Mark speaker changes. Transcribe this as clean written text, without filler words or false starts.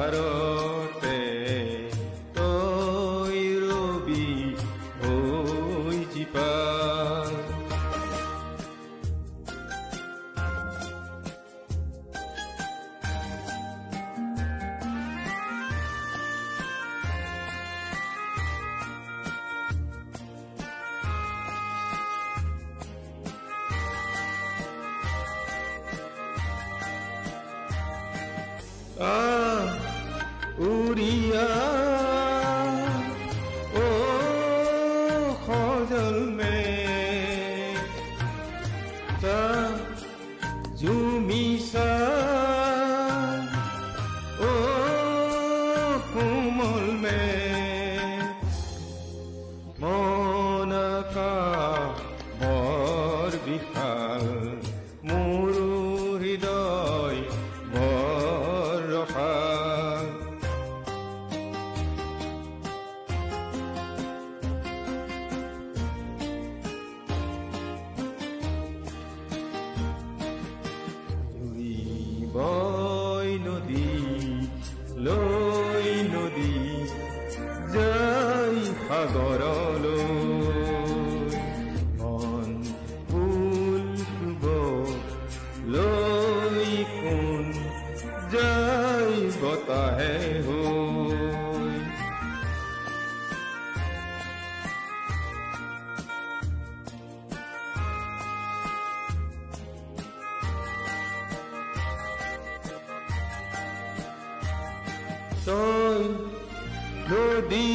Speaker 1: আন্ধাৰতে তই ৰবি হৈ জীপাল। উড়িয়া ও খজল মে তা জুমিসা ও কোমল মে মনকা বৰ বিশাল মোৰ হৃদয় বৰ ৰসাল। বৈ নদী লৈ নদী যাই সাগৰলৈ মন ফুল শুব লৈ কোন যাই বতাহে হৈ। তই নদী